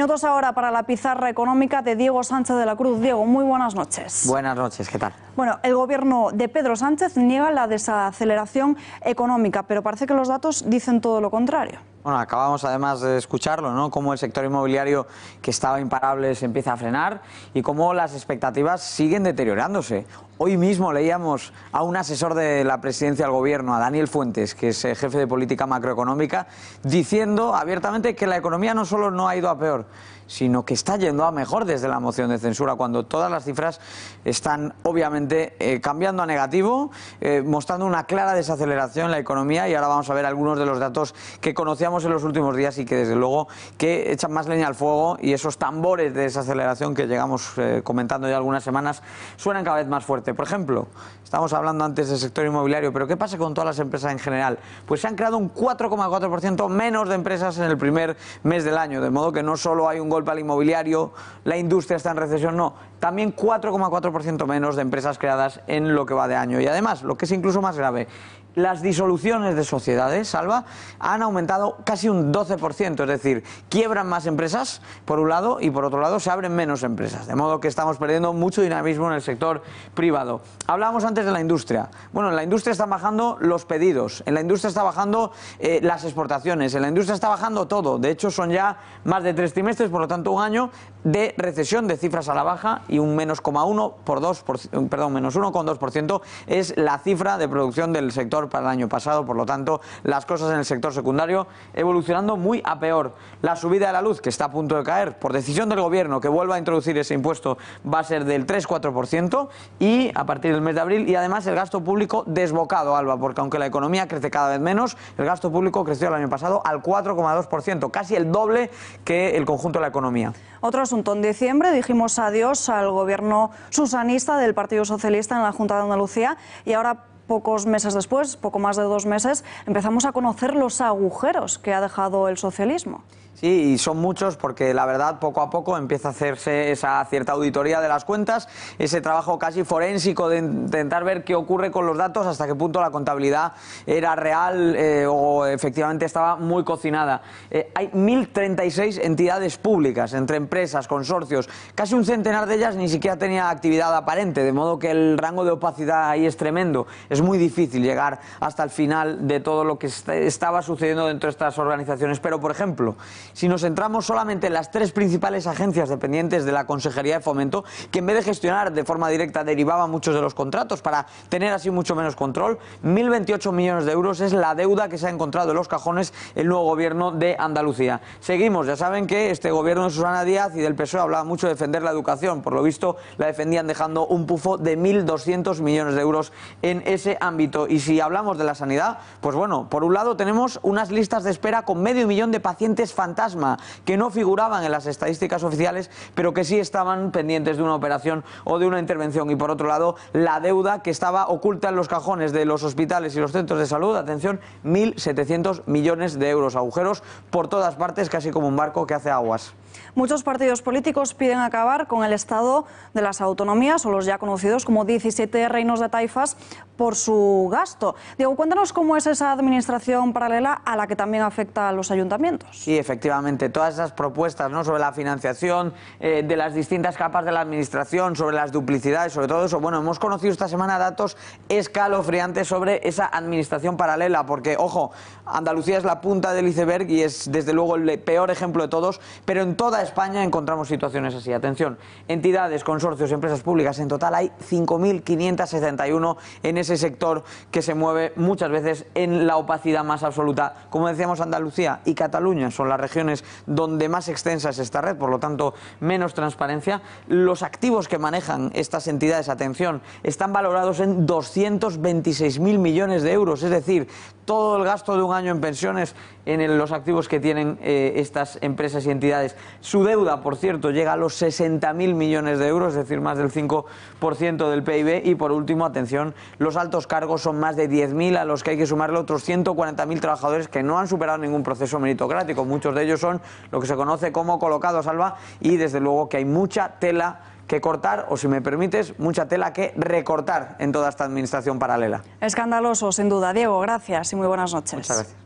Minutos ahora para la pizarra económica de Diego Sánchez de la Cruz. Diego, muy buenas noches. Buenas noches, ¿qué tal? Bueno, el gobierno de Pedro Sánchez niega la desaceleración económica, pero parece que los datos dicen todo lo contrario. Bueno, acabamos además de escucharlo, ¿no? Cómo el sector inmobiliario, que estaba imparable, se empieza a frenar y cómo las expectativas siguen deteriorándose. Hoy mismo leíamos a un asesor de la presidencia del gobierno, a Daniel Fuentes, que es jefe de política macroeconómica, diciendo abiertamente que la economía no solo no ha ido a peor, sino que está yendo a mejor desde la moción de censura, cuando todas las cifras están obviamente cambiando a negativo, mostrando una clara desaceleración en la economía. Y ahora vamos a ver algunos de los datos que conocíamos en los últimos días y que desde luego que echan más leña al fuego, y esos tambores de desaceleración que llegamos comentando ya algunas semanas suenan cada vez más fuerte. Por ejemplo, estamos hablando antes del sector inmobiliario, pero ¿qué pasa con todas las empresas en general? Pues se han creado un 4,4% menos de empresas en el primer mes del año, de modo que no solo hay un golpe al inmobiliario, la industria está en recesión, no, también 4,4% menos de empresas creadas en lo que va de año. Y además, lo que es incluso más grave, las disoluciones de sociedades, Salva, han aumentado casi un 12%, es decir, quiebran más empresas por un lado y por otro lado se abren menos empresas, de modo que estamos perdiendo mucho dinamismo en el sector privado. Hablábamos antes de la industria. Bueno, en la industria están bajando los pedidos, en la industria está bajando las exportaciones, en la industria está bajando todo. De hecho, son ya más de 3 trimestres, por lo tanto un año de recesión, de cifras a la baja, y un menos 1,2% es la cifra de producción del sector para el año pasado. Por lo tanto, las cosas en el sector secundario evolucionando muy a peor. La subida de la luz, que está a punto de caer por decisión del gobierno, que vuelva a introducir ese impuesto, va a ser del 3-4% y a partir del mes de abril. Y además el gasto público desbocado, Alba, porque aunque la economía crece cada vez menos, el gasto público creció el año pasado al 4,2%, casi el doble que el conjunto de la economía. Otro asunto, en diciembre dijimos adiós al gobierno susanista del Partido Socialista en la Junta de Andalucía, y ahora, pocos meses después, poco más de 2 meses, empezamos a conocer los agujeros que ha dejado el socialismo. Sí, y son muchos, porque la verdad poco a poco empieza a hacerse esa cierta auditoría de las cuentas, ese trabajo casi forénsico de intentar ver qué ocurre con los datos, hasta qué punto la contabilidad era real o efectivamente estaba muy cocinada. Hay 1.036 entidades públicas, entre empresas, consorcios, casi un centenar de ellas ni siquiera tenía actividad aparente, de modo que el rango de opacidad ahí es tremendo. Es muy difícil llegar hasta el final de todo lo que estaba sucediendo dentro de estas organizaciones. Pero, por ejemplo, si nos centramos solamente en las 3 principales agencias dependientes de la Consejería de Fomento, que en vez de gestionar de forma directa derivaban muchos de los contratos para tener así mucho menos control, 1.028 millones de euros es la deuda que se ha encontrado en los cajones el nuevo gobierno de Andalucía. Seguimos, ya saben que este gobierno de Susana Díaz y del PSOE hablaba mucho de defender la educación. Por lo visto la defendían dejando un pufo de 1.200 millones de euros en ese ámbito. Y si hablamos de la sanidad, pues bueno, por un lado tenemos unas listas de espera con 500.000 de pacientes fantasma que no figuraban en las estadísticas oficiales, pero que sí estaban pendientes de una operación o de una intervención. Y por otro lado, la deuda que estaba oculta en los cajones de los hospitales y los centros de salud, atención, 1.700 millones de euros, agujeros por todas partes, casi como un barco que hace aguas. Muchos partidos políticos piden acabar con el estado de las autonomías, o los ya conocidos como 17 reinos de taifas, por su gasto. Diego, cuéntanos cómo es esa administración paralela a la que también afecta a los ayuntamientos. Sí, efectivamente, todas esas propuestas, ¿no?, sobre la financiación de las distintas capas de la administración, sobre las duplicidades, sobre todo eso. Bueno, hemos conocido esta semana datos escalofriantes sobre esa administración paralela, porque, ojo, Andalucía es la punta del iceberg y es desde luego el peor ejemplo de todos, pero en toda España encontramos situaciones así. Atención, entidades, consorcios, empresas públicas, en total hay 5.571 en ese sector que se mueve muchas veces en la opacidad más absoluta. Como decíamos, Andalucía y Cataluña son las regiones donde más extensa es esta red, por lo tanto menos transparencia. Los activos que manejan estas entidades, atención, están valorados en 226.000 millones de euros, es decir, todo el gasto de un año en pensiones en los activos que tienen estas empresas y entidades. Su deuda, por cierto, llega a los 60.000 millones de euros, es decir, más del 5% del PIB. Y por último, atención, los altos cargos son más de 10.000, a los que hay que sumarle otros 140.000 trabajadores que no han superado ningún proceso meritocrático. Muchos de ellos son lo que se conoce como colocados, Alba, y desde luego que hay mucha tela que cortar, o si me permites, mucha tela que recortar en toda esta administración paralela. Escandaloso, sin duda. Diego, gracias y muy buenas noches. Muchas gracias.